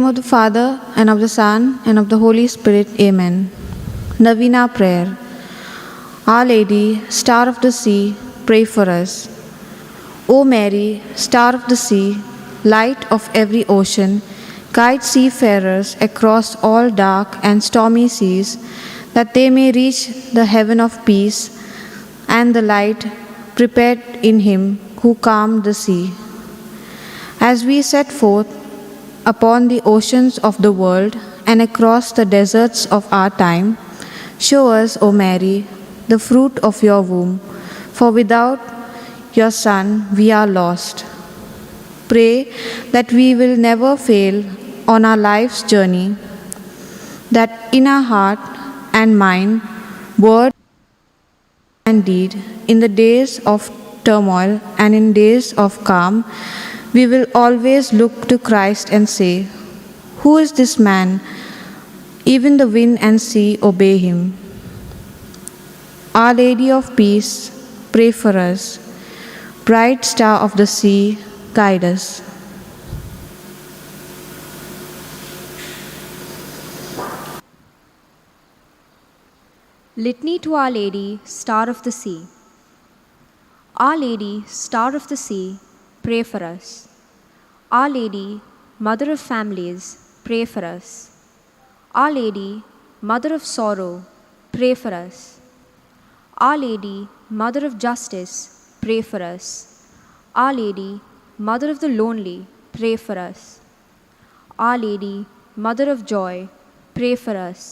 In the name of the Father, and of the Son, and of the Holy Spirit, Amen. Novena Prayer. Our Lady, Star of the Sea, pray for us. O Mary, Star of the Sea, light of every ocean, guide seafarers across all dark and stormy seas, that they may reach the haven of peace and the light prepared in Him who calmed the sea. As we set forth upon the oceans of the world and across the deserts of our time, show us, O Mary, the fruit of your womb, for without your Son we are lost. Pray that we will never fail on our life's journey, that in our heart and mind, word and deed, in the days of turmoil and in days of calm, we will always look to Christ and say, "Who is this man? Even the wind and sea obey him." Our Lady of Peace, pray for us. Bright Star of the Sea, guide us. Litany to Our Lady, Star of the Sea. Our Lady, Star of the Sea, pray for us. Our Lady, Mother of Families, pray for us. Our Lady, Mother of Sorrow, pray for us. Our Lady, Mother of Justice, pray for us. Our Lady, Mother of the Lonely, pray for us. Our Lady, Mother of Joy, pray for us.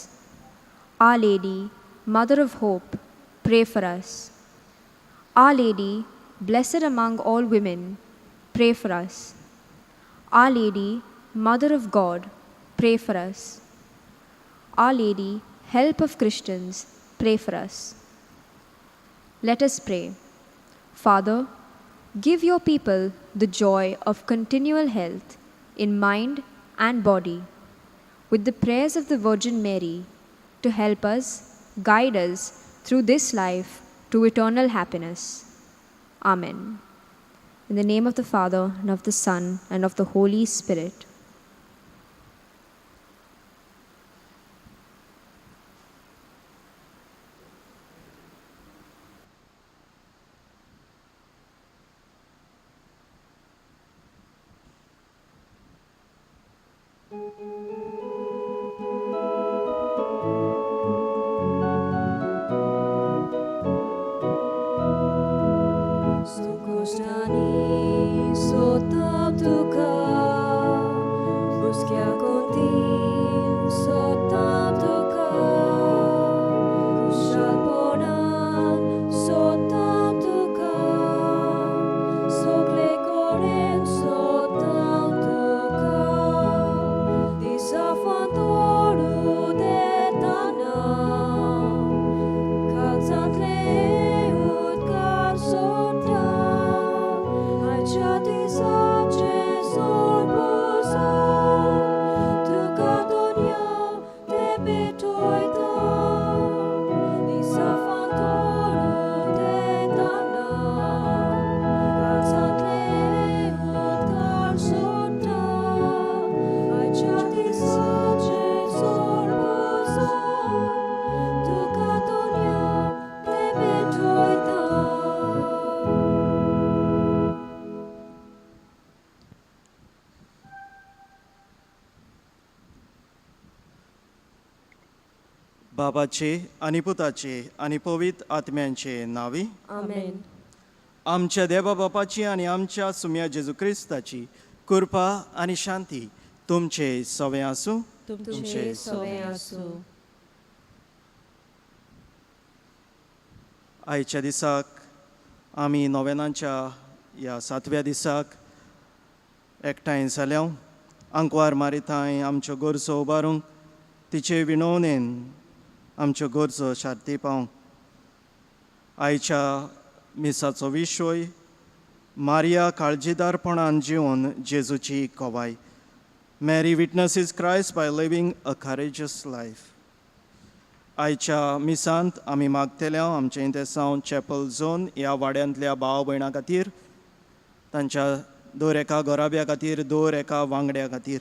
Our Lady, Mother of Hope, pray for us. Our Lady, blessed among all women, pray for us. Our Lady, Mother of God, pray for us. Our Lady, Help of Christians, pray for us. Let us pray. Father, give your people the joy of continual health in mind and body, with the prayers of the Virgin Mary to help us, guide us through this life to eternal happiness. Amen. In the name of the Father, and of the Son, and of the Holy Spirit. बाबाचे आनी पुताचे आनी पवित्र आत्म्यांचे नावी Amen. आमच्या देवा बापाची आनी आमच्या सुम्या जेजू क्रिस्ताची कृपा आनी शांती तुमचे सवे आसूं. तुमचे सवे आसूं. आयच्या दिसाक आमी नोवेनांच्या ह्या 7व्या दिसाक एकठांय जाल्या आंकवार मारिताय आमच्यो गरजो उबारूंक तिचे विणवणेन आमच्यो गरजो शार्ती पावंक. आयच्या मिसाचो विशय मारिया काळजीदारपणान जिवन जेजूची Kovai. Merry विटनसीस Christ bye living अ करेजियस लायफ. आयच्या मिसांत आमी मागतल्या आमचे इंतेसांव चॅपल झोन ह्या वाड्यांतल्या भाव भयणां खातीर, तांच्या दर एका घोराब्या खातीर, दर एका वांगड्या खातीर,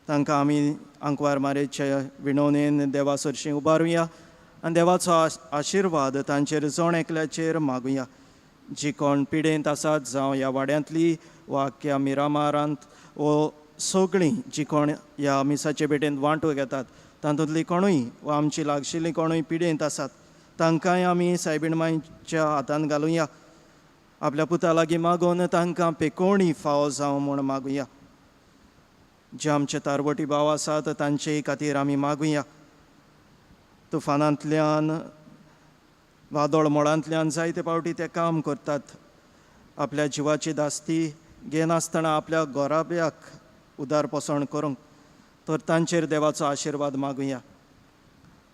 तांकां आमी आंकवार मारेच्या विणवणेन देवा सरशीं उबारुया आनी देवाचो आशिर्वाद तांचेर जण एकल्याचेर मागुया. जी कोण पिडेंत आसात जावं ह्या वाड्यांतली वा आख्ख्या मिरामारांत वो सगळीं जी कोण ह्या मिसाचे भेटेंत वांटो घेतात तातूंतली कोणूय वा आमची लागशिल्लीं कोणूय पिडेंत आसात तांकांय आमी सायबीण मांयच्या हातांत घालुया. आपल्या पुता लागीं मागून तांकां पेकोवणी फावो जावं म्हूण मागुया. जे आमचे तारवटी भाव आसात तांचे खातीर आमी मागुया. तुफानांतल्यान वादळ मोडांतल्यान जायते फावटी ते काम करतात. आपल्या जिवाची दास्ती घेनासतना आपल्या गोराब्याक उदार पोसण करूंक तर तांचेर देवाचो आशिर्वाद मागुया.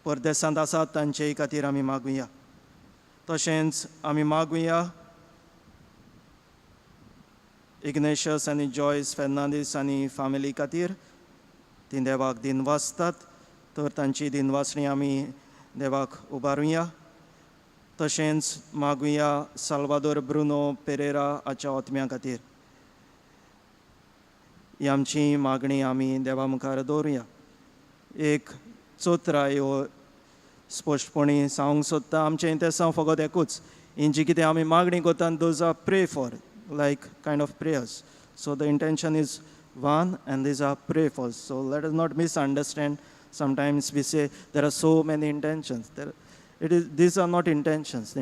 परदेसांत आसात तांचे खातीर आमी मागुया. तशेंच आमी मागुया इग्नेशियस आनी जॉयस फेर्नांदीस आनी फामिली खातीर. ती देवाक दिनवासतात तर तांची दिनवासणी आमी देवाक उबारुया. तशेंच मागुया साल्वादोर ब्रुनो पेरेरा हाच्या ओतम्या खातीर. ही आमची मागणी आमी देवा मुखार दवरुया. एक चोत्राय ह्यो स्पश्टपणी सांगूंक सोदता. आमचें इंतेसांव फकत एकूच. ही जी कितें आमी मागणी करता those are pray for like kind of prayers. So the intention is one and these are pray for. So let us not misunderstand. Sometimes we say there are so many intentions. These are not intentions. The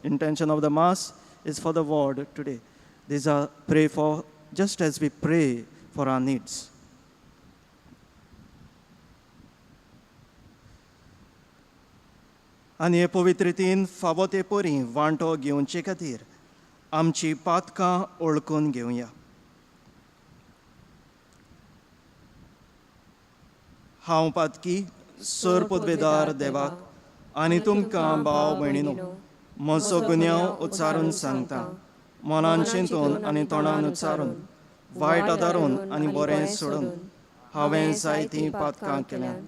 intention of the Mass is for the word today. These are pray for just as we pray for our needs. आनी हे पवित्र रितीन फावो ते परी वांटो घेवचे खातीर आमची पातकां ओळखून घेवया. हांव पातकी सर पदवेदार देवाक आनी तुमकां भाव भयणीनो म्हजो गुन्यांव उच्चारून सांगता. मनान चिंतून आनी तोंडान उच्चारून वायट आदारून आनी बरें सोडून हांवें जायतीं पातकां केल्यात.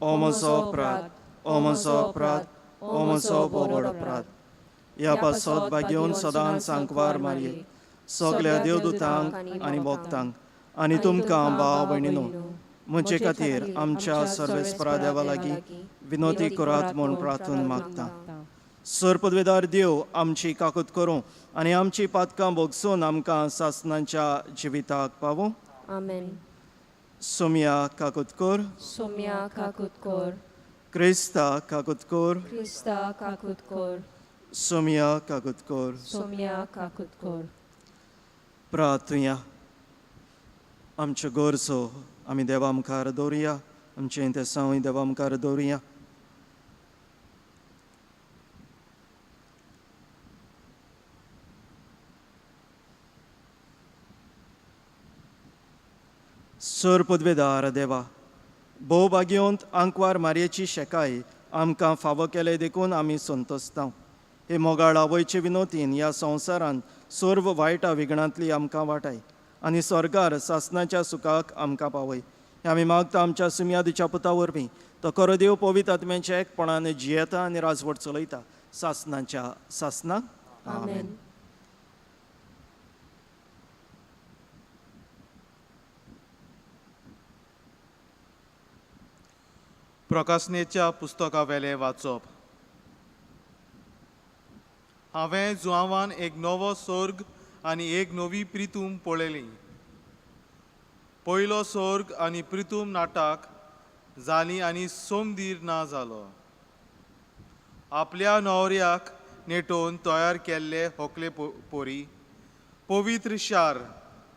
ओ म्हजो अपराध, ओ म्हजो अपराध, ओ म्हजो बोबड अपराध. ह्या पासत भाग्योन सदांच सांकवार मारये सगल्या देवदूतांक आनी भक्तांक आनी तुमकां भाव भयणीनो म्हजे खातीर आमच्या सर्वेस्परा देवा लागीं विनोती करात म्हूण प्रार्थून मागता. सर पदवेदार देव आमची काकूत करूं आनी आमची पातकां भोगसून आमकां सासणांच्या जिविताक पावूं. आमेन. सोम्या काकूत कर. सोम्या काकूत कर. क्रिस्ता काकूत कर. क्रिस्ता काकूत कर. सोम्या काकूत कर. सोम्या काकूत कर. प्रार्थुया. आमच्यो गरजो आमी देवा मुखार दवरुया. आमचें इंतेसांवय देवा मुखार दवरुया. सर पदवेदार देवा, भोव भाग्योंत आंकवार मारयेची शेकाय आमकां फावो केले देखून आमी संतोसता. हे मोगाळ आवयचे विनोतीन ह्या संवसारांत सर्व वायटा विघ्नांतली आमकां वाटाय आनी स्वर्गार सासणाच्या सुखाक आमकां पावय. हे आमी मागता आमच्या सुम्यादीच्या पुता वरवीं. तो खरो देव पवित्र आत्म्याच्या एकपणान जियेता आनी राजवट चलयता सासणाच्या सासणाक. आमेन. प्रकाशनेच्या पुस्तका वेले वाचप. हांवें जुआवान एक नवो स्वर्ग आनी एक नवी प्रितूम पळयली. पयलो स्वर्ग आनी प्रितूम नाटाक जाली आनी सोमदीर ना जालो. आपल्या न्हवऱ्याक नेटोवन तयार केल्ले होकले पोरी पवित्र शार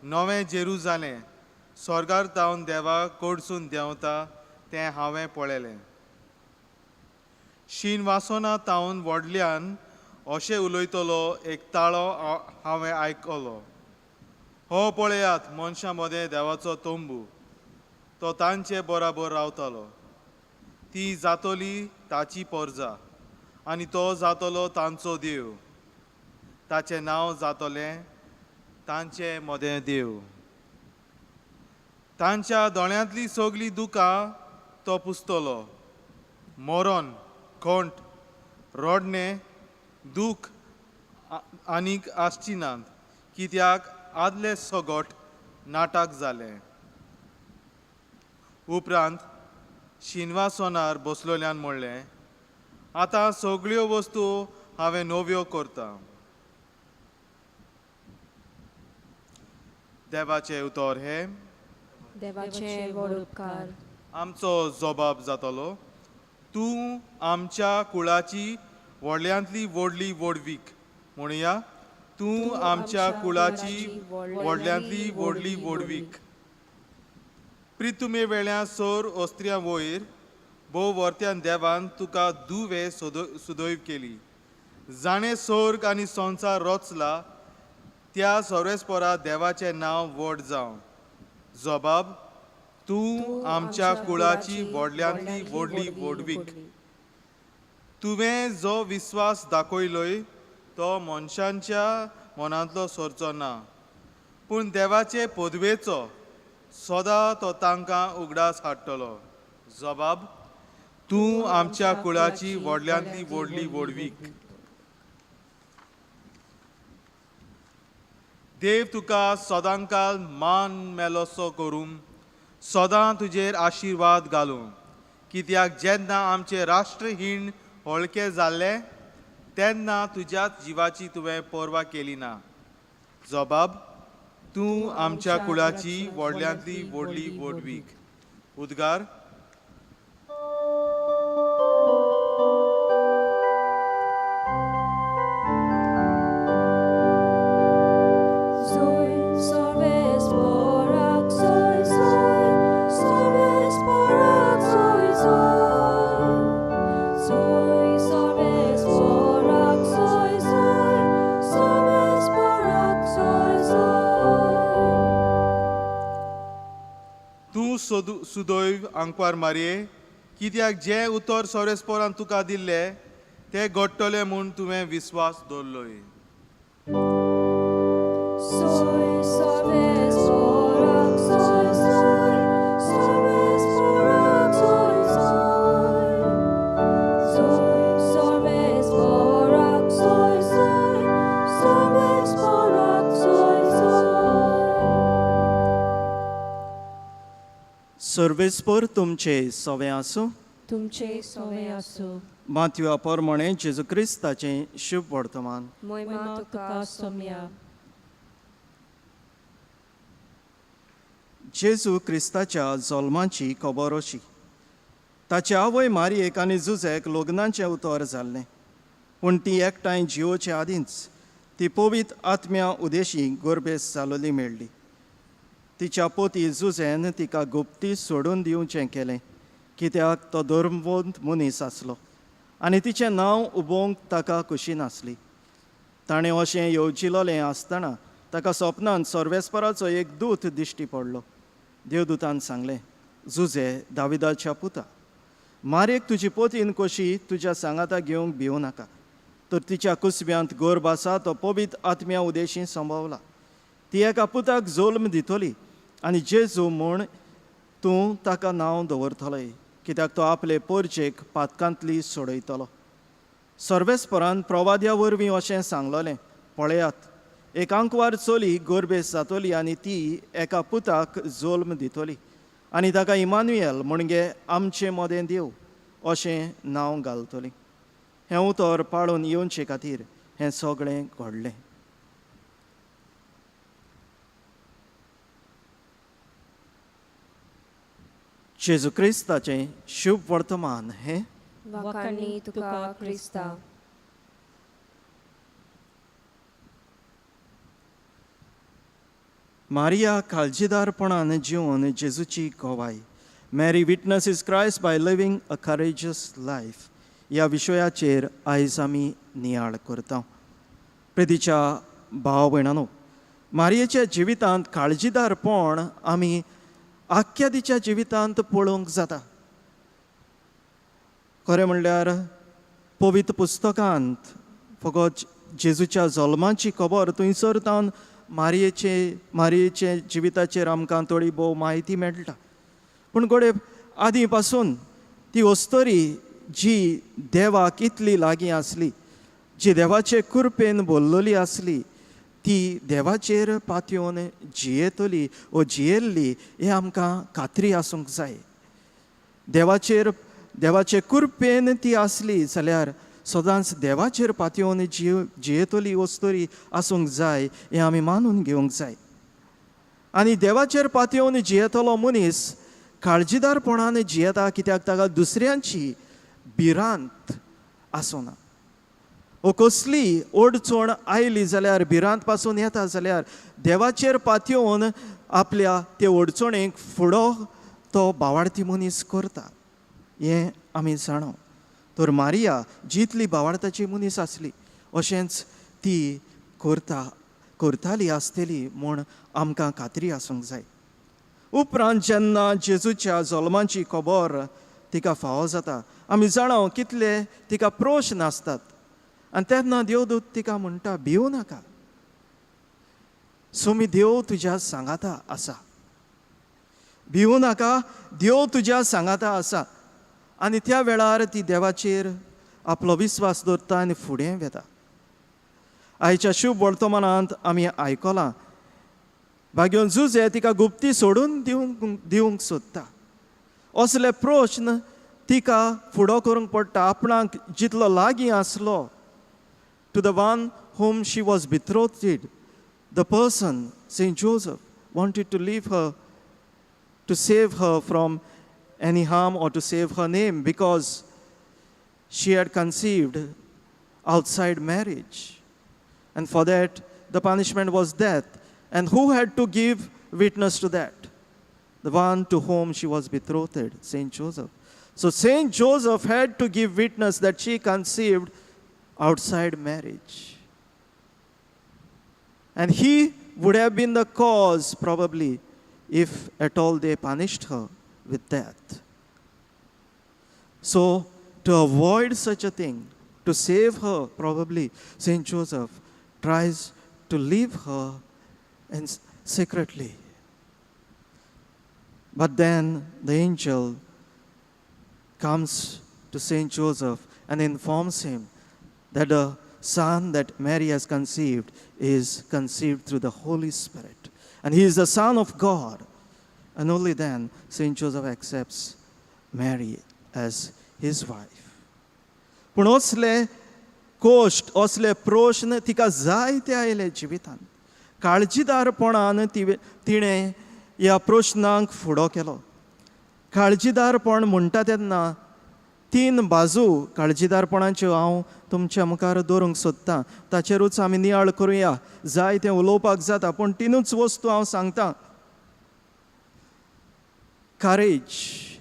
नवें जेरुजालें स्वर्गार तावन देवाक कडसून देंवता तें हांवें पळयलें. शीन वासोना तावन व्हडल्यान अशें उलयतलो एक ताळो हांवें आयकलो. हो पळयात मनशां मदें देवाचो तोंबू. तो तांचे बराबर रावतलो. ती जातली ताची परजा आनी तो जातलो तांचो देव. ताचें नांव जातलें तांचे मदें देव. तांच्या दोळ्यांतली सगलीं दुकां तो पुसतलो. मरण, खंट, रोडणें, दूख आनीक आसची नात कित्याक आदले सगट नाटक जालें. उपरांत शिनवासोनार बसलोल्यान म्हणलें, आतां सगळ्यो वस्तू हांवें नव्यो करता. देवाचें उतर हें देवाचे व्हड उपकार. आमचो जबाब जातलो, तूं आमच्या कुळाची व्हडल्यांतली व्हडली व्हडवीक. म्हणुया, तूं आमच्या कुळाची व्हडल्यांतली व्हडली व्हडवीक. प्रितुमे वेळ्या सोर ओस्त्र्या वयर भोव वर्त्यान देवान तुका दुवे सुदैव केली. जाणें सोर्ग आनी संवसार रचला त्या सर्वेस्परा देवाचें नांव व्हड जावं. जबाब, तूं आमच्या कुळाची व्हडल्यांतली व्हडली व्हडवीक. तुवें जो विस्वास दाखयलोय तो मनशांच्या मनांतलो सरचो ना, पूण देवाचे पदवेचो सदां तो तांकां उगडास हाडटलो. जबाब, तूं आमच्या कुळाची व्हडल्यांतली व्हडली व्हडवीक. देव तुका सदांकाल मान मेलोसो करूं, सदां तुजेर आशिर्वाद घालूं. कित्याक जेन्ना आमचे राष्ट्रहीण हळके जाल्ले तेन्ना तुज्याच जिवाची तुवें पर्वा केली ना. जबाब, तूं आमच्या कुळाची व्हडल्यांतली व्हडली व्हडवीक. उद्गार. सुदैव आंकवार मारये, कित्याक जे उतर सोरेस्पोरान तुका दिल्ले ते घडटले म्हूण तुवें विस्वास दवरलोय. सर्वेस्पर तुमचे सवे आसूं. तुमचे सोवे आसूं. माथ्यूआ प्रमाणे जेजू क्रिस्ताचें शुभ वर्तमान. महिमा तुका सोम्या. जेजू क्रिस्ताच्या जल्माची खबर अशी. ताच्या आवय मारयेक आनी जुजेक लग्नाचें उतर जाल्लें, पूण ती एकठांय जिवोचे आदींच ती पवित्र आत्म्या उदेशी गोरबेस जालोली मेळ्ळी. तिच्या पोती जुजेन तिका गुप्ती सोडून दिवचें केलें, कित्याक तो धर्मवंत मनीस आसलो आनी तिचें नांव उबोवंक ताका खुशी नासली. ताणें अशें येवजिलोलें आसतना ताका सपनांत सर्वेस्पराचो एक दूत दिश्टी पडलो. देवदूतान सांगलें, जुजे, दाविदाच्या पुता, मारयेक तुजी पोतीन कशी तुज्या सांगाता घेवंक भिवू नाका, तर तिच्या कुसब्यांत गर्भ आसा तो पवित्र आत्म्या उदेशी संभवला. ती एका पुताक जल्म दितली आनी जेजू म्हूण तूं ताका नांव दवरतलें, कित्याक तो आपले पोरचेक पातकांतली सोडयतलो. सर्वेस्परान प्रवाद्या वरवीं अशें सांगलोलें, पळयात, एक आंकवार चली गोरबेस जातली आनी ती एका पुताक जल्म दितली आनी ताका इमानुएल म्हणजे आमचे मोदें देव अशें नांव घालतली. हें उतर पाळून येवचे खातीर हें सगळें घडलें. जेजू क्रिस्ताचें शुभ वर्तमान हें. वखाणी तुका क्रिस्ता. मारिया काळजीदारपणान जिवन जेजूची गोवाय. मॅरी विटनसीस क्रायस्ट बाय लिव्हिंग अ करेजियस लायफ ह्या विशयाचेर आयज आमी नियाळ करता. प्रितीच्या भाव भयणांनो, मारयेच्या जिवितांत काळजीदारपण आमी आख्या तिच्या जिवितांत पळोवंक जाता. खरें म्हणल्यार पवित्र पुस्तकांत फकत जेजूच्या जल्माची खबर थंयसर तावन मारयेचे जिविताचेर आमकां थोडी भोव म्हायती मेळटा. पूण घोडे आदीं पासून ती वस्तरी जी देवाक इतली लागीं आसली, जी देवाचे कृपेन भरलेली आसली, ती देवाचेर पातयेवन जियेतली वो जियेल्ली हें आमकां खात्री आसूंक जाय. देवाचे कृपेन ती आसली जाल्यार सदांच देवाचेर पातयेवन जियेतली वस्तोरी आसूंक जाय हें आमी मानून घेवंक जाय. आनी देवाचेर पातयेवन जियेतलो मनीस काळजीदारपणान जियेता, कित्याक ताका दुसऱ्यांची भिरांत आसना. वो कसली अडचण आयली जाल्यार भिरांत पासून येता जाल्यार देवाचेर पातयेवन आपल्या ते अडचणेक फुडो तो भावार्थी मनीस करता हें आमी जाणो. तर मारिया जितली भावार्थाची मनीस आसली अशेंच ती करताली आसतली म्हूण आमकां खात्री आसूंक जाय. उपरांत जेन्ना जेजूच्या जल्माची खबर तिका फावो जाता आमी जाणो कितले तिका प्रश्न आसतात. आनी तेन्ना देवदूत तिका म्हणटा, भिवू नाका, सोमी देव तुज्या सांगाता आसा. भिवू नाका, देव तुज्या सांगाता आसा. आनी त्या वेळार ती देवाचेर आपलो विस्वास दवरता आनी फुडें वेता. आयच्या शुभ वर्तमानांत आमी आयकलां भाग्योन जुजे तिका गुप्ती सोडून दिवंक सोदता. असले प्रश्न तिका फुडो करूंक पडटा. आपणाक जितलो लागीं आसलो, to the one whom she was betrothed, the person, Saint Joseph, wanted to leave her, to save her from any harm or to save her name, because she had conceived outside marriage. And for that, the punishment was death. And who had to give witness to that? The one to whom she was betrothed, Saint Joseph. So Saint Joseph had to give witness that she conceived outside marriage. And he would have been the cause, probably, if at all they punished her with death. So, to avoid such a thing, to save her, probably, Saint Joseph tries to leave her secretly. But then the angel comes to Saint Joseph and informs him that the son that Mary has conceived is conceived through the Holy Spirit. And he is the Son of God. And only then Saint Joseph accepts Mary as his wife. पूण असले cost, असले प्रश्न तिका जायते आयले जिवितांत. काळजीदारपणान तिणें ह्या प्रश्नांक फुडो केलो. काळजीदारपण म्हणटा तेन्ना 3 बाजू काळजीदारपणाच्यो हांव तुमच्या मुखार दवरूंक सोदतां. ताचेरूच आमी नियाळ करुया. जाय तें उलोवपाक जाता, पूण 3च वस्तू हांव सांगतां. Courage.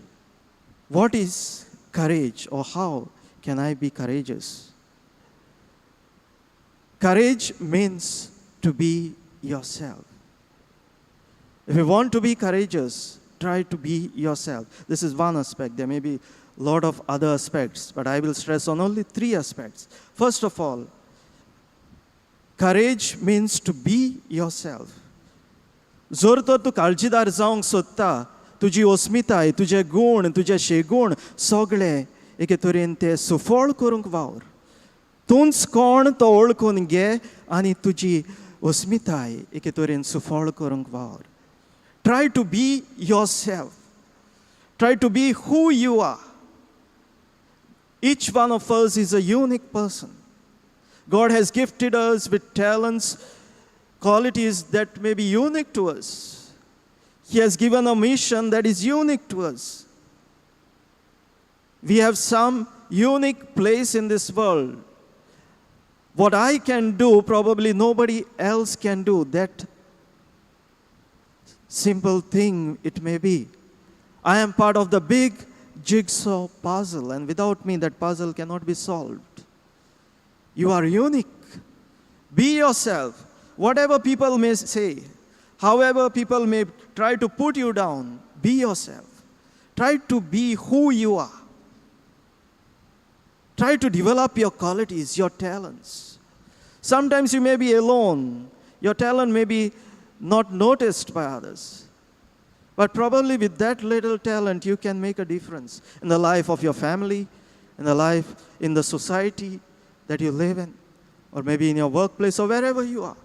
What is courage, or how can I be courageous? Courage means to be yourself. If you want to be courageous, try to be yourself. This is one aspect. There may be a lot of other aspects, but I will stress on only 3 aspects. First of all, courage means to be yourself. जर तर तूं काळजीदार जावंक सोदता, तुजी अस्मिताय, तुजे गूण, तुजे शेगूण सगळे एके तरेन ते सुफळ करूंक वावर. तूंच कोण तो ओळखून घे आनी तुजी अस्मिताय एके तरेन सुफळ करूंक वावर. Try to be yourself. Try to be who you are. Each one of us is a unique person. God has gifted us with talents, qualities that may be unique to us. He has given a mission that is unique to us. We have some unique place in this world. What I can do, probably nobody else can do. That simple thing it may be. I am part of the big jigsaw puzzle, and without me that puzzle cannot be solved. You are unique. Be yourself. Whatever people may say, however people may try to put you down, be yourself. Try to be who you are. Try to develop your qualities, your talents. Sometimes you may be alone. Your talent may be not noticed by others. But probably with that little talent, you can make a difference in the life of your family, in the life, in the society that you live in, or maybe in your workplace or wherever you are.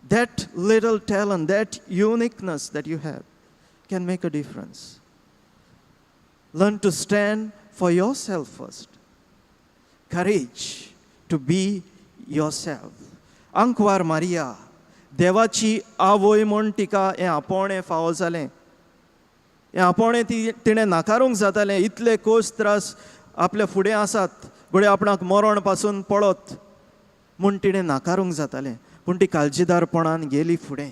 That little talent, that uniqueness that you have can make a difference. Learn to stand for yourself first. Courage to be yourself. Ankwar Maria देवाची आवय म्हूण तिका हें आपोवणें फावो जालें. हें आपोवणें तिणें नाकारूंक जातालें. इतले कोस त्रास आपल्या फुडें आसात, घोडे आपणाक मरण पासून पळत म्हूण तिणें नाकारूंक जातालें. पूण ती काळजीदारपणान गेली फुडें.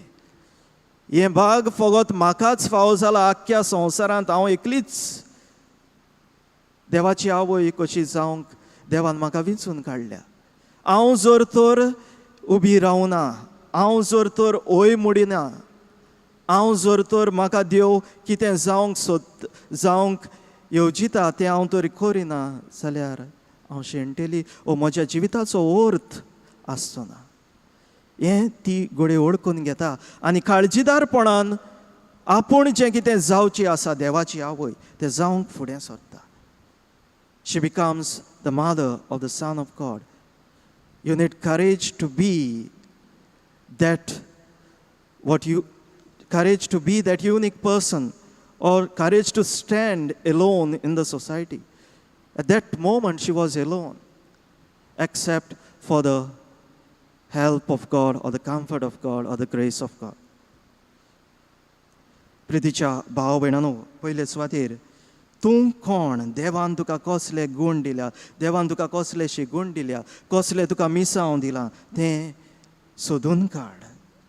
हें भाग फकत म्हाकाच फावो जाला आख्ख्या संवसारांत. हांव एकलीच देवाची आवय कशी जावंक देवान म्हाका वेंचून काडल्या. हांव जर तर उबी रावना, हांव जर तर ओय मोडिना, हांव जर तर म्हाका देव कितें जावंक येवजिता तें हांव तर करिना जाल्यार हांव शेणटेली वो म्हज्या जिविताचो अर्थ आसचो ना. हें ती घोडे ओळखून घेता आनी काळजीदारपणान आपूण जें कितें जावचें आसा देवाची आवय तें जावंक फुडें सरता. She becomes the mother of the Son of God. You need courage to be that unique person, or courage to stand alone in the society. At that moment she was alone, except for the help of God or the comfort of God or the grace of God. प्रितीच्या भाव भयणांनो, पयले सुवातेर तूं कोण, देवान तुका कसले गूण दिल्या, देवान तुका कसलेशे गूण दिल्या, कसले तुका मिसांव दिलां तें सोदून काड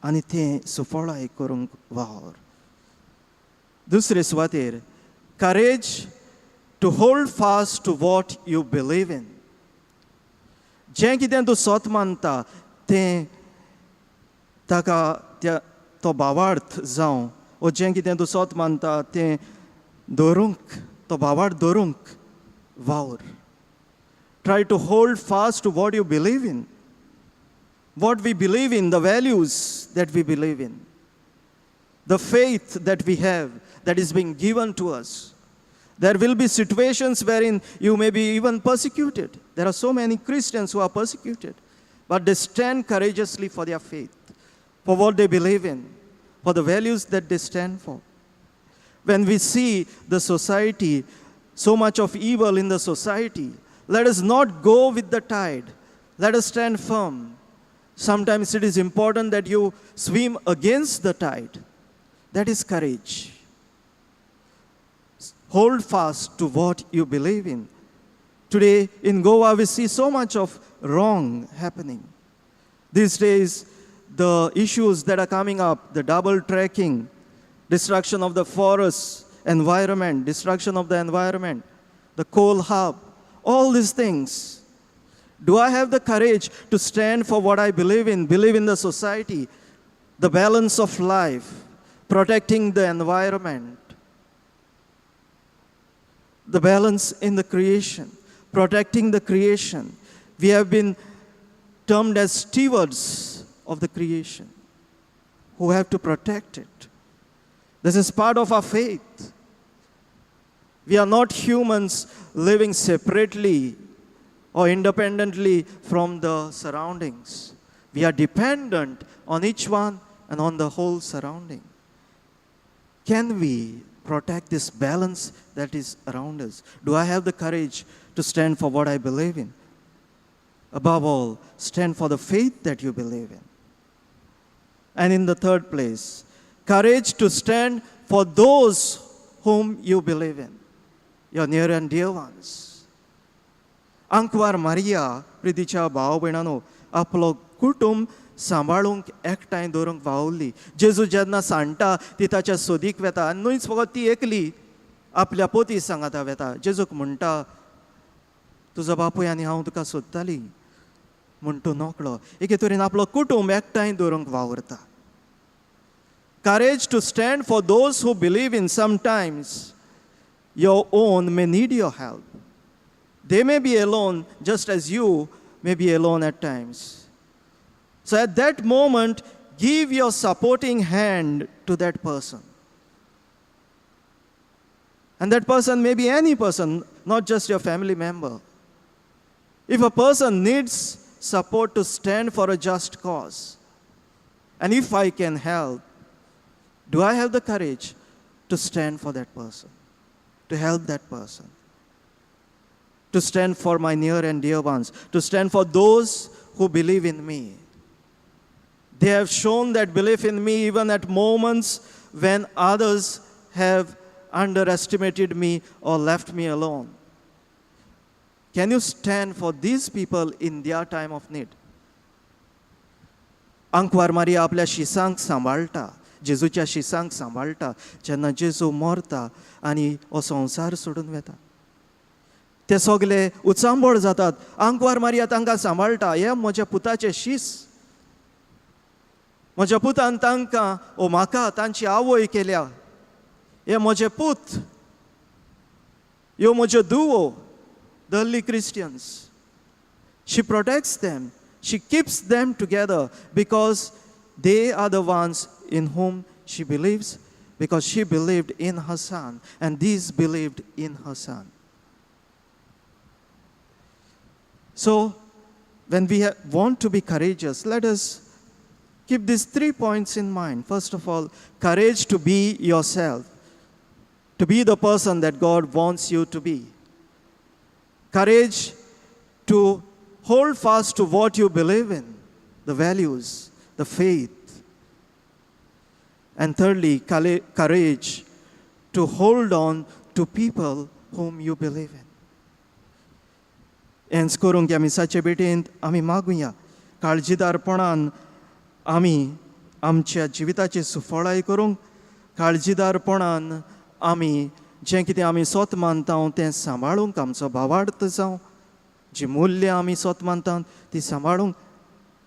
आनी तें सुफळाय करूंक वावर. दुसरे सुवातेर courage to hold fast to what you believe in. जें कितें तूं स्वत मानता तें ताका तो भावार्थ जावं, वो जें कितें तूं स्वत मानता तें दवरूंक, तो भावार्थ दवरूंक वावर. Try to hold fast to what you believe in. What we believe in, the values that we believe in, the faith that we have that is being given to us. There will be situations wherein you may be even persecuted. There are so many Christians who are persecuted, but they stand courageously for their faith, for what they believe in, for the values that they stand for. When we see the society, so much of evil in the society, let us not go with the tide. Let us stand firm. Sometimes it is important that you swim against the tide. That is courage. Hold fast to what you believe in. Today in Goa we see so much of wrong happening. These days the issues that are coming up, the double tracking, destruction of the forest environment, destruction of the environment, the coal hub, all these things. Do I have the courage to stand for what I believe in the society, the balance of life, protecting the environment, the balance in the creation, protecting the creation? We have been termed as stewards of the creation who have to protect it. This is part of our faith. We are not humans living separately or independently from the surroundings. We are dependent on each one and on the whole surrounding. Can we protect this balance that is around us? Do I have the courage to stand for what I believe in? Above all, stand for the faith that you believe in. And in the third place, courage to stand for those whom you believe in, your near and dear ones. Ankwar Maria प्रितीच्या भाव भयणांनो, आपलो कुटुंब सांबाळूंक एकठांय दवरूंक वावुरली. जेजू जेन्ना सांडटा ती ताच्या सोदीक वेता आनी न्हूच फकत ती एकली आपल्या पोती सांगाता वेता. जेजूक म्हणटा, तुजो बापूय आनी हांव तुका सोदताली म्हूण तूं नोकळो. एके तरेन आपलो कुटुंब एकठांय दवरूंक वावुरता. Courage to stand for those who believe in. Sometimes your own may need your help. They may be alone just as you may be alone at times. So at that moment, give your supporting hand to that person. And that person may be any person, not just your family member. If a person needs support to stand for a just cause, and if I can help, do I have the courage to stand for that person, to help that person, to stand for my near and dear ones, to stand for those who believe in me. They have shown that belief in me even at moments when others have underestimated me or left me alone. Can you stand for these people in their time of need? आंकवार मारी आपल्या शिसांक सांबाळटा, जेजूच्या शिसांक सांबाळटा जेन्ना जेजू मरता आनी हो संवसार सोडून वेता. ते सगळे उचांबळ जातात. आंकवार मारिया तांकां सांबाळटा. हे म्हज्या पुताचे शीस. म्हज्या पुतान तांकां ओ म्हाका तांची आवय केल्या. हे म्हजे पूत. ह्यो म्हज्यो धुवो. The early Christians. She protects them. She keeps them together because they are the ones in whom she believes, because she believed in her son, and these believed in her son. So, when we want to be courageous, let us keep these 3 points in mind. First of all, courage to be yourself, to be the person that God wants you to be. Courage to hold fast to what you believe in, the values, the faith. And thirdly, courage to hold on to people whom you believe in. हेंच करूंक ह्या मिसाचे भेटेंत आमी मागुया. काळजीदारपणान आमी आमच्या जिविताची सुफळाय करूंक, काळजीदारपणान आमी जें कितें आमी स्वत मानता तें सांबाळूंक आमचो भावार्थ जावं, जी मूल्य आमी स्वत मानतात ती सांबाळूंक,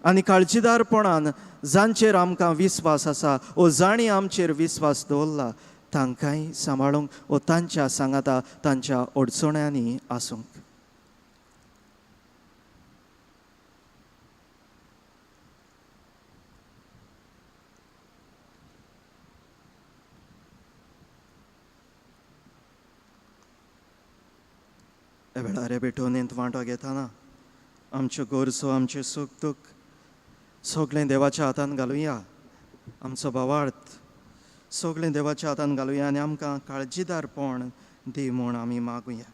आनी काळजीदारपणान जांचेर आमकां विस्वास आसा वो जाणी आमचेर विस्वास दवरला तांकांय सांबाळूंक वो तांच्या सांगाता तांच्या अडचण्यांनी आसूंक. हे वेळार भेटोवनींत वांटो घेतना आमच्यो गरजो, आमचें सूख दूख सगळें देवाच्या हातान घालुया. आमचो भावार्थ सगळें देवाच्या हातान घालुया आनी आमकां काळजीदारपण दी म्हूण आमी मागुया.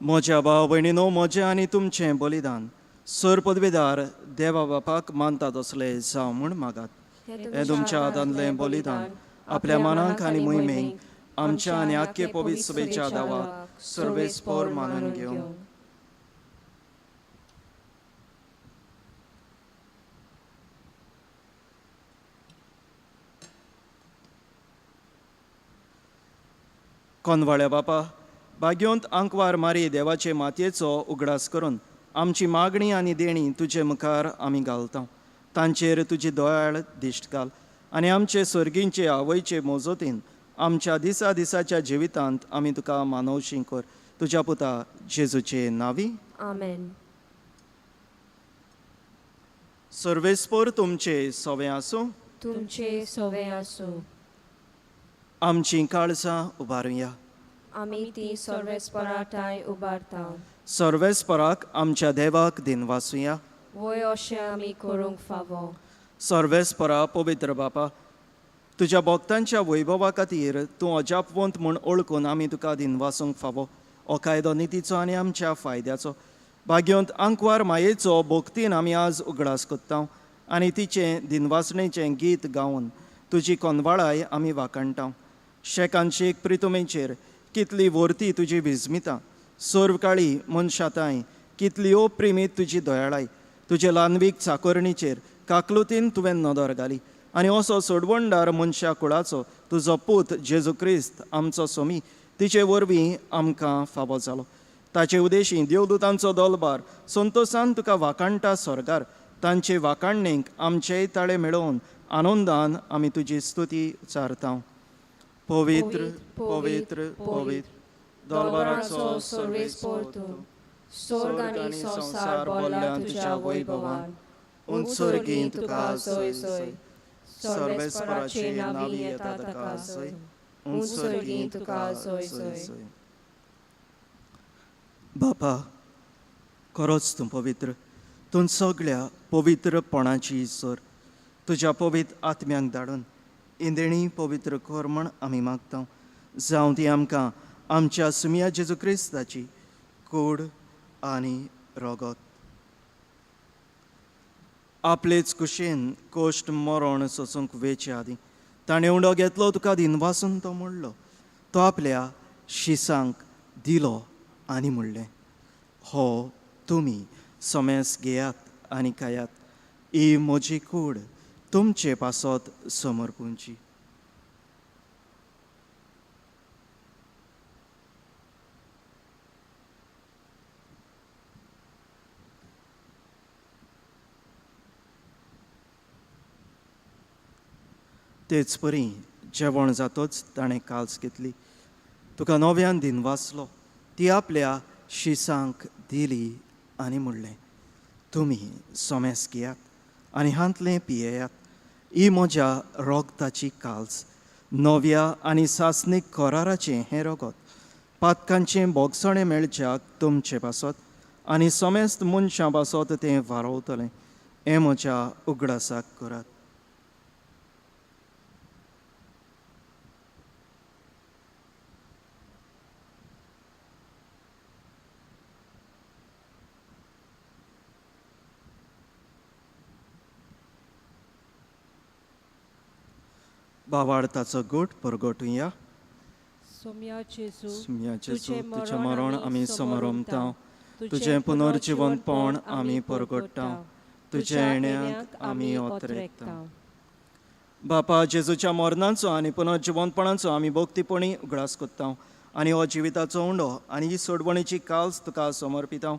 म्हज्या भाव भयणीनो, म्हजें आनी तुमचें बलिदान सर पदवेदार देवा बापाक मानतात असले जावं म्हूण मागात. हें तुमच्या हातांतलें बलिदान आपल्या मनाक आनी मोहिमेक आमच्या आनी आख्खे पवित्र सभेच्या दावाक सर्वेस्पर मानून घेवं. कोनवाळ्या बापा, भाग्योंत आंकवार मारी देवाचे मातयेचो उगडास करून आमची मागणी आनी देणी तुजे मुखार आमी घालता. तांचेर तुजी दयाळ दिश्ट घाल आनी आमचे सर्गींचे आवयचे मोजतीन आमच्या दिसा दिसाच्या जिवितांत आमी तुका मानवशी कर तुज्या पुता जेजूचे नावी. आमेन. सर्वेस्पर तुमचे सवे आसूं. तुमचे सवे आसूं. आमची काळजां उबारुया. आमी ती सर्वेस्पराटाय उबारता. सर्वेस्पराक आमच्या देवाक दिनवासुया. वय अशें आमी करूंक फावो. सर्वेस्परा पवित्र बापा, तुज्या भक्तांच्या वैभवा खातीर तूं अजापवंत म्हूण ओळखून आमी तुका दिनवासूंक फावो. हो कायदो नितीचो आनी आमच्या फायद्याचो. भाग्यवंत आंकवार मायेचो भोक्तीन आमी आज उगडास कोत्ता आनी तिचें दिनवासणेचें गीत गावन तुजी कोनवाळाय आमी वाखणटा. शेकांशेक प्रितुमेचेर कितली वर्ती तुजी विजमितां. सर्वकाळी मनशाताय कितली प्रेमीत तुजी दयाळाय. तुजे ल्हानवीक चाकोरणीचेर काकलुतीन तुवें नदर घाली आनी असो सोडवणदार मनशा कुळाचो तुजो पूत जेजू क्रिस्त आमचो सोमी तिचे वरवीं आमकां फावो जालो. ताचे उदेशी देवदूतांचो दलबार संतोशान तुका वाखणटा स्वर्गार. तांचे वाखणणेक आमचेय ताळे मेळोवन आनंदान आमी तुजी स्तुती उचारता. पवित्र पवित्र पवित्र दरबाराचो सर्वेस्पर तूं. स्वर्ग आनी संसार भरला तुज्या वैभवान. उत्सर्गीं तुका जय जय. सर्वेस्पराचे नावी येता ताका जय. उत्सर्गीं तुका जय जय. बापा, खरोच तूं पवित्र. तूं सगळ्या पवित्रपणाची सर तुज्या पवित्र आत्म्यांक धाडून इंदेणी पवित्र कर म्हण आमी मागता. जावं ती आमकां आमच्या सुमिया जेजू क्रिस्ताची कूड आनी रगत. आपलेच कुशेन कोश्ट मरण सोसूंक वेचे आदी ताणें उंडो घेतलो तुका दिनवासून तो म्हणलो. तो आपल्या शिसांक दिलो आनी म्हणलें, हो तुमी सोमेस घेयात आनी खायात. ही म्हजी कूड तुमचे पासत समर्पूंची. तेच परी जेवण जातोच ताणें काल्स घेतली. तुका नव्यान दिनवासलो. ती आपल्या शिसांक दिली आनी म्हणलें, तुमी सोमेस घेयात आनी हांतलें पियेयात. ही म्हज्या रोगताची काल्स, नव्या आनी सासणीक कराराचें हें रगत. पातकांचें बोगसणें मेळच्याक तुमचे पासत आनी सोमेस्त मनशां पासत तें वारवतलें. हें म्हज्या उगडासाक करात. भावार्थाचो गोट परगटुया. सोम्या जेजू, तुजें मरण आमी समरमता. तुजें पुनर्जिवनपण आमी परगट्टा. तुज्या येण्याक आमी ओतरेकता. बापा, जेजूच्या मरणाचो आनी पुनर्जिवनपणाचो आमी भोक्तीपणी उगडास कोत्ता आनी हो जिविताचो उंडो आनी ही सोडवणेची काल्स तुका समर्पिता.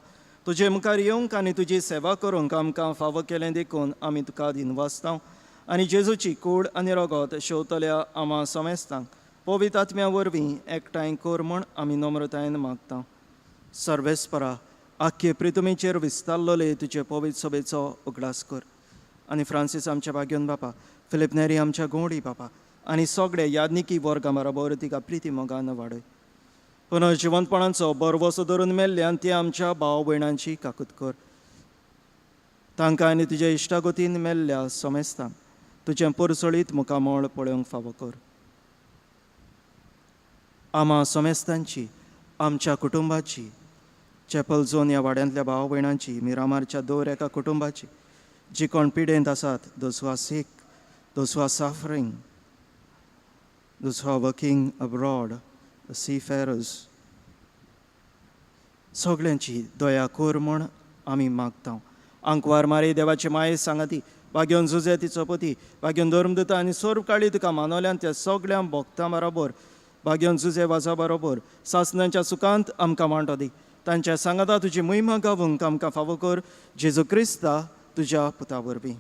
तुजे मुखार येवंक आनी तुजी सेवा करूंक आमकां फावो केलें देखून आमी तुका दिनवासता आनी जेजूची कूड आनी रगत शेवतल्या आमा समेस्तांक पवित्र आत्म्या वरवीं एकठांय कर म्हण आमी नम्रतायेन मागता. सर्वेस्परा, आख्खे प्रितुमेचेर विस्तारलोले तुजे पवित्र सभेचो उगडास कर. आनी फ्रांसीस आमच्या भाग्यवन बापा, फिलिप नेरी आमच्या गोंडी बापा आनी सगळे याज्ञिकी वर्गा बरोबर तिका प्रिती मोगान वाडय. पुनर्जिवनपणाचो बरवसो धरून मेल्ल्यान ती आमच्या भाव भयणांची काकूत कर. तांकां आनी तुज्या इश्टागतीन मेल्ल्या समेस्तांक तुजें परसळीत मुखामळ पळोवंक फावो कर. आमा समेस्तांची, आमच्या कुटुंबाची, चॅपल झोन ह्या वाड्यांतल्या भाव भयणांची, मिरामारच्या दर एका कुटुंबाची, जी कोण पिडेंत आसात, those who are sick, those who are suffering, those who are working abroad, the seafarers, सगळ्यांची दया कर म्हण आमी मागता. आंकवार मारी देवाची माये सांगाती, भाग्यवन झुजे तिचो पती, भाग्यवन धर्मदूता आनी सर्व काळी तुका मानवल्यान त्या सगळ्या भक्तां बरोबर, भाग्यवन झुजे वाजा बरोबर सासणांच्या सुखांत आमकां वांटो दी. तांच्या सांगाता तुजी महिमा गावूंक आमकां फावो कर. जेजू क्रिस्ता तुज्या पुता वरवीं.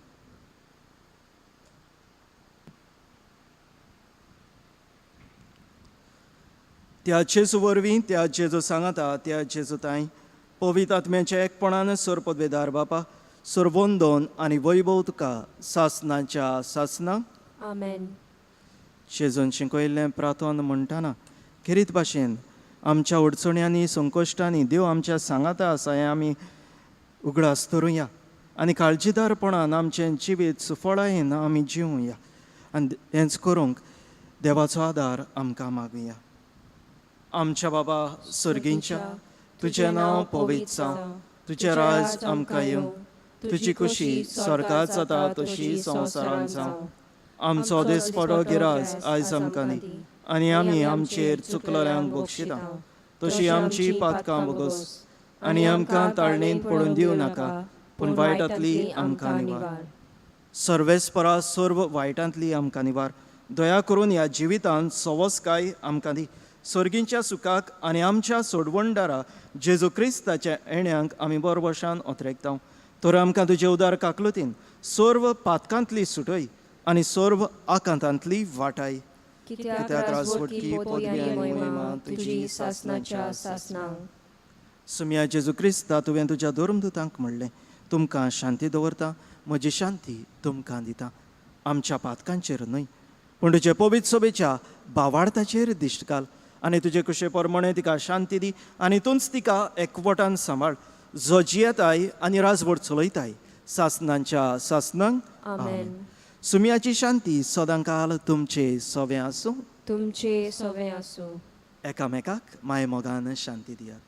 त्या जेजू वरवीं त्या जेजू सांगाता त्या जेजू ताई पवित्र आत्म्याच्या एकपणान सोर पदवेदार बापा सोरवोंदोन आनी वैभव तुका सासनाच्या सासनाक आमेन. जेजून शिकयल्लें प्रार्थना म्हणटाना खेरीत भाशेन आमच्या अडचण्यांनी संकश्टांनी देव आमच्या सांगाता आसा हें आमी उगडास धरुया आनी काळजीदारपणान आमचें जिवीत सुफळायेन आमी जिवुया आनी हेंच करूंक देवाचो आदार आमकां मागुया. आमच्या बाबा सर्गींच्या तुजें नांव पवित्र जावं, तुजें राज आमकां येवं, तुजी खुशी स्वर्गांत जाता तशी संवसारांत जावं. आमचो दिसपडो गिराज आयज आमकां दी आनी आमी आमचेर चुकलोल्यांक बक्षिता तशी आमची पातकां बोगोस आनी आमकां ताळणेंत पडून दिवं नाका पूण वायटांतली आमकां निवार. सर्वेस्परा सर्व वायटांतली आमकां निवार. दया करून ह्या जिवितांत सवस्काय आमकां दी. सर्गींच्या सुखाक आनी आमच्या सोडवणदारा जेजू क्रिस्ताच्या येण्याक आमी बरवशान ओतरेकता. तर आमकां तुजे उदार काकलुतीन सर्व पातकांतली सुटय आनी सर्व आकांतांतली वाटाय. कित्याक राजवटकी पदवी आनी महिमा तुजी सासनाच्या सासनांक. सुम्या जेजू क्रिस्ता तुवें तुज्या धर्मदुतांक म्हणलें तुमकां शांती दवरता, म्हजी शांती तुमकां दिता. आमच्या पातकांचेर न्हय पूण तुजे पवित्र सभेच्या भावार्थाचेर दिश्ट घाल आनी तुजे कुशे प्रमाणे तिका शांती दी आनी तूंच तिका एकवटान सांबाळ जो जियेताय आनी राजवट चलयताय सासनांच्या सासनांक आमेन. सुम्याची शांती सदां काल तुमचे सवे आसूं. तुमचे सवे आसूं. एकामेकाक माय मोगान शांती दियात.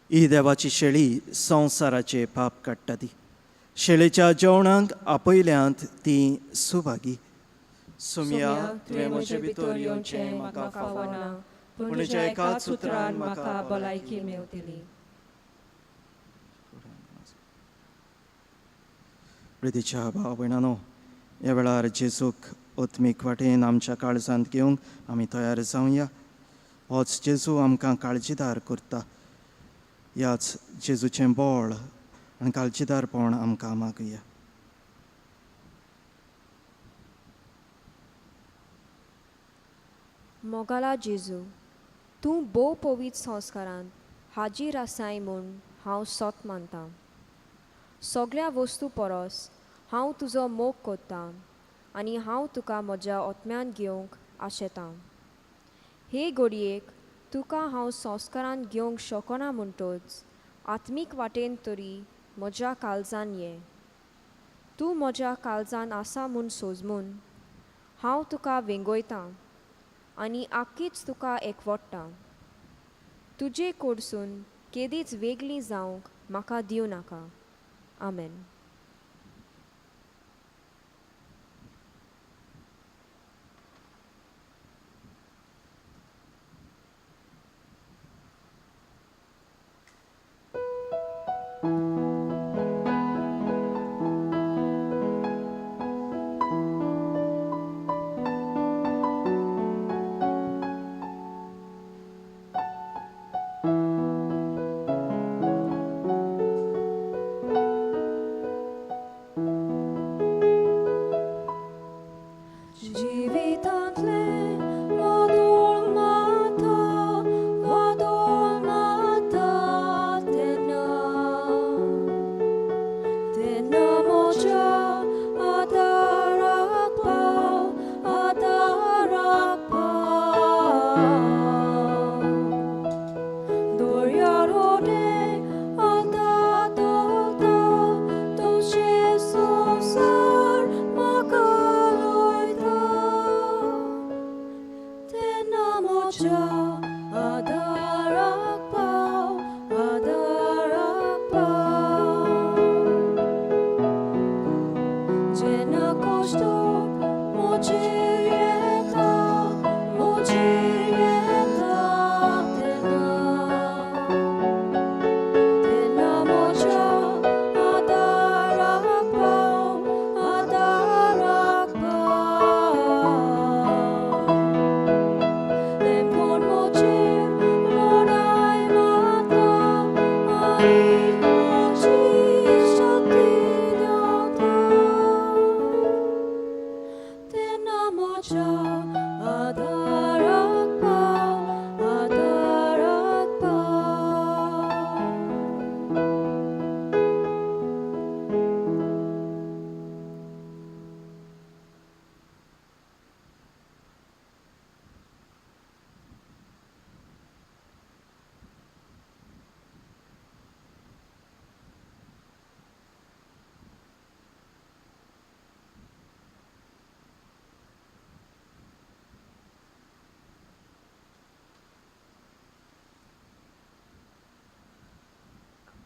ही देवाची शेळी संवसाराचे पाप काडटा ती. शेळेच्या जेवणाक आपयल्यांत ती सुभागी. सुम्या तुवें म्हजे भितर येवचें म्हाका फावना पूण तुज्या एकाच उतरान म्हाका भलायकी मेवतली. प्रितीच्या भाव भयणांनो, ह्या वेळार जेजूक ओत्मीक वाटेन आमच्या काळजांत घेवंक आमी तयार जावया. होच जेजू आमकां काळजीदार करता. ह्याच जेजूचें बोळ आनी काळजीदारपण आमकां मागुया. मोगाला जेजू, तूं भोव पवित्र संस्कारांत हाजीर आसाय म्हूण हांव सोत मानतां. सगळ्या वस्तू परस हांव तुजो मोग कोत्तां आनी हांव तुका म्हज्या ओत्म्यान घेवंक आशेतां. हे घडयेक तुका हांव संस्कारांत घेवंक शकना म्हणटच आत्मीक वाटेन तरी म्हज्या काळजान ये. तूं म्हज्या काळजान आसा म्हूण सोजमून हांव तुका वेंगोयतां आनी आख्खीच तुका एकवट्टां. तुजे कडसून केदीच वेगळी जावंक म्हाका दिवं नाका. आमेन.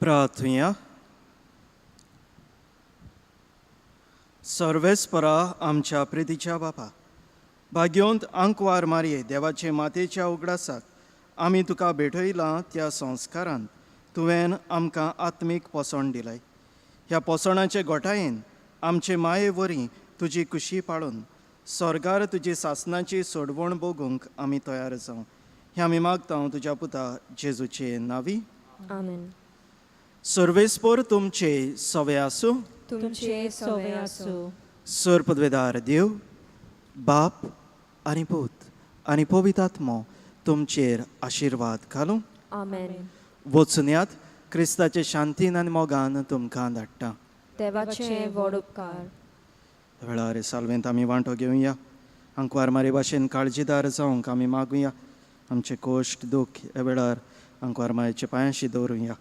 प्रार्थुया. सर्वेस्परा आमच्या प्रितीच्या बापा, भाग्योंत अंकवार मारये देवाचे मातेच्या उगडासाक आमी तुका भेटयलां त्या संस्कारांत तुवें आमकां आत्मीक पोसण दिलाय. ह्या पोसणाचे गोठायेन आमचे माये वरी तुजी कुशी पाळून स्वर्गार तुजी सासनाची सोडवण भोगूंक आमी तयार जावं. हें आमी मागता तुज्या पुता जेजूचे नांवी. आमेन. सर्वेस्पर तुमचे सवे आसूं. तुमचे सवे आसूं. सर्पद्वेदार देव, बाप आनी पूत आनी पवित्रात्मो तुमचेर आशिर्वाद घालूं. आमेन. वचून यात, क्रिस्ताचे शांतीन आनी मोगान तुमकां धाडटा. देवाचे व्हड उपकार. वेळार साल्वेंत आमी वांटो घेवया. अंकवार मारी भाशेन काळजीदार जावंक आमी मागुया. आमचे कोश्ट दूख ह्या वेळार Ankwar मारेचे पांयाशी दवरुया.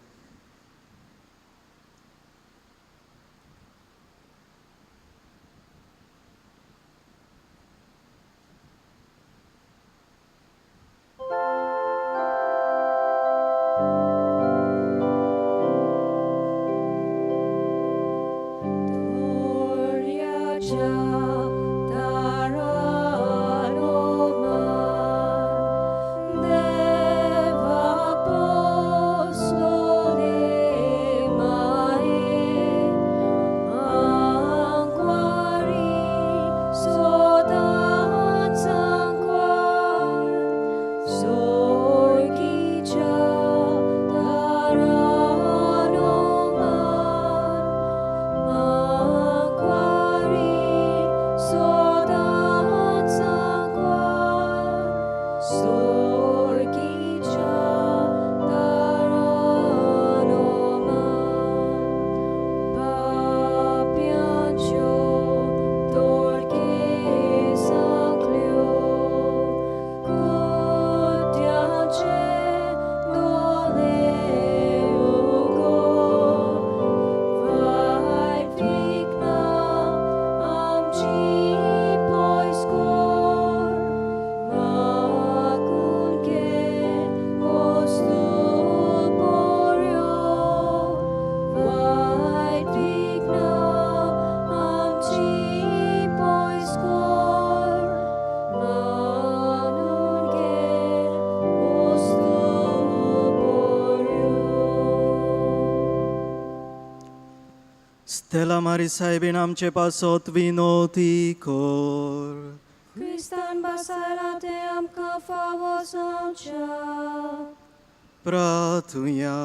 Stella Maris saibin amche pasot vinoti kor. Kristan basalate amka favosamcha. Pratuya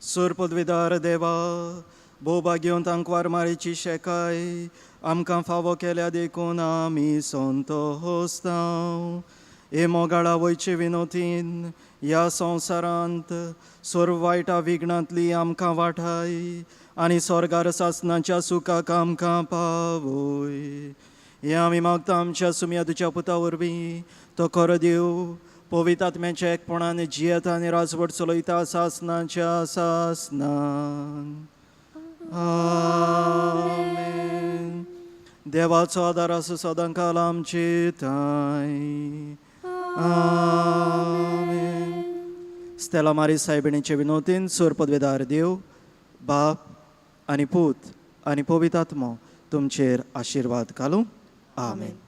surpodvidar deva भोभाग्योंत Ankwar Marichi शेकाय आमकां फावो केल्या देखून आमी संतोश्तांव. हे मोगाळा वयचे विनोतीन ह्या संवसारांत सर्व वायटा विघ्नांतली आमकां वाटाय आनी स्वर्गार सासनाच्या सुखाक आमकां पावय. हें आमी मागता आमच्या सुम्या तुज्या पुता वरवीं. तो खरो देव पवित्र आत्म्याच्या एकपणान जियेता आनी राजवट चलयता सासनाच्या सासनान. आमेन. देवाचो आदार आसूं सदांकाल आमचे थंय. आमेन. स्टेला मारी सायबिणीचे विनोतीन सोर पदवेदार देव, बाप आनी पूत आनी पवित्र आत्मो तुमचेर आशिर्वाद घालूं. आमेन.